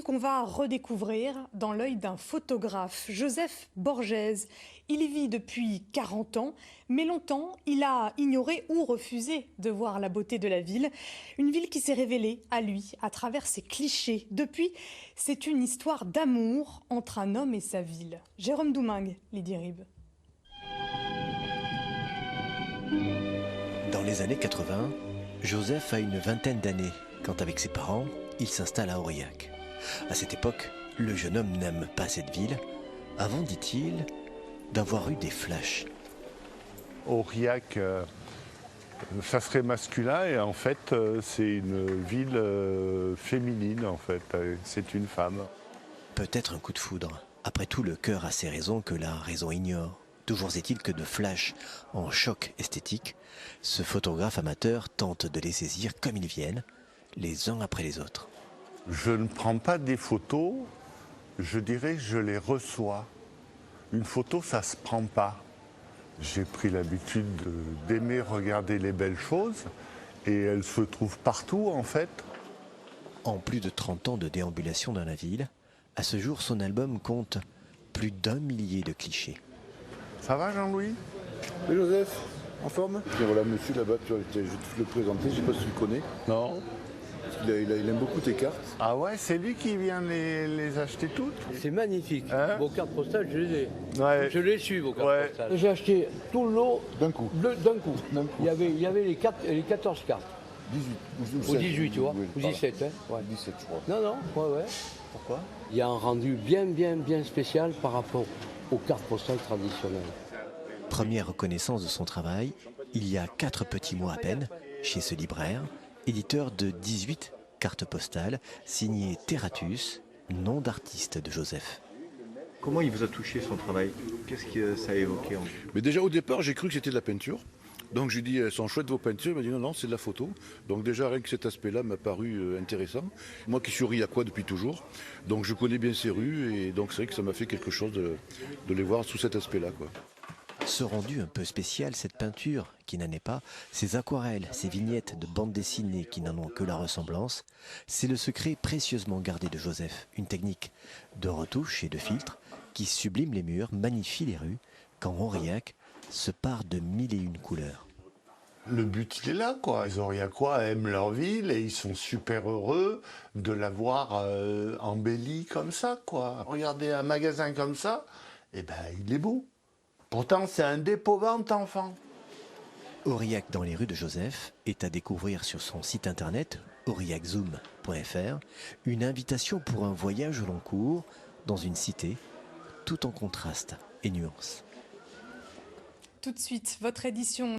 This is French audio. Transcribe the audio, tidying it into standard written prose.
Qu'on va redécouvrir dans l'œil d'un photographe, Joseph Borges. Il y vit depuis 40 ans, mais longtemps, il a ignoré ou refusé de voir la beauté de la ville. Une ville qui s'est révélée à lui à travers ses clichés. Depuis, c'est une histoire d'amour entre un homme et sa ville. Jérôme Doumingue, Lydie Rib. Dans les années 80, Joseph a une vingtaine d'années quand, avec ses parents, il s'installe à Aurillac. À cette époque, le jeune homme n'aime pas cette ville, avant, dit-il, d'avoir eu des flashs. Aurillac, ça serait masculin et en fait, c'est une ville féminine, en fait. C'est une femme. Peut-être un coup de foudre. Après tout, le cœur a ses raisons que la raison ignore. Toujours est-il que de flash en choc esthétique, ce photographe amateur tente de les saisir comme ils viennent, les uns après les autres. Je ne prends pas des photos, je dirais je les reçois. Une photo, ça se prend pas. J'ai pris l'habitude d'aimer regarder les belles choses et elles se trouvent partout en fait. En plus de 30 ans de déambulation dans la ville, à ce jour son album compte plus d'1 millier de clichés. Ça va Jean-Louis? Oui Joseph, en forme? Tiens voilà monsieur là-bas, je vais te le présenter, je ne sais pas si tu le connais. Non. Il aime beaucoup tes cartes. Ah ouais, c'est lui qui vient les acheter toutes? C'est magnifique. Hein? Vos cartes postales, je les ai. Ouais. Je les suis, vos cartes Ouais. postales. J'ai acheté tout le lot D'un coup. d'un coup. D'un coup. Il y avait les 14 cartes. 18. Ou 18, tu vois. Oui, Ou pardon. 17, hein. Ouais. 17 je crois. Non, ouais. Pourquoi? Il y a un rendu bien spécial par rapport aux cartes postales traditionnelles. Première reconnaissance de son travail, il y a 4 petits mois à peine, chez ce libraire, éditeur de 18 cartes postales, signé Terratus, nom d'artiste de Joseph. Comment il vous a touché son travail? Qu'est-ce que ça a évoqué en vous? Mais déjà au départ j'ai cru que c'était de la peinture. Donc j'ai dit elles sont chouettes vos peintures, il m'a dit non c'est de la photo. Donc déjà rien que cet aspect-là m'a paru intéressant. Moi qui suis aurillacois depuis toujours, donc je connais bien ces rues et donc c'est vrai que ça m'a fait quelque chose de les voir sous cet aspect-là quoi. Ce rendu un peu spécial, cette peinture qui n'en est pas, ces aquarelles, ces vignettes de bandes dessinées qui n'en ont que la ressemblance, c'est le secret précieusement gardé de Joseph, une technique de retouche et de filtre qui sublime les murs, magnifie les rues, quand Aurillac se pare de 1001 couleurs. Le but, il est là, quoi. Les Aurillacois aiment leur ville et ils sont super heureux de l'avoir embellie comme ça, quoi. Regardez un magasin comme ça, eh ben, il est beau. Pourtant, c'est un dépôt-vente enfant. Aurillac dans les rues de Joseph est à découvrir sur son site internet aurillaczoom.fr, une invitation pour un voyage au long cours dans une cité, tout en contraste et nuances. Tout de suite, votre édition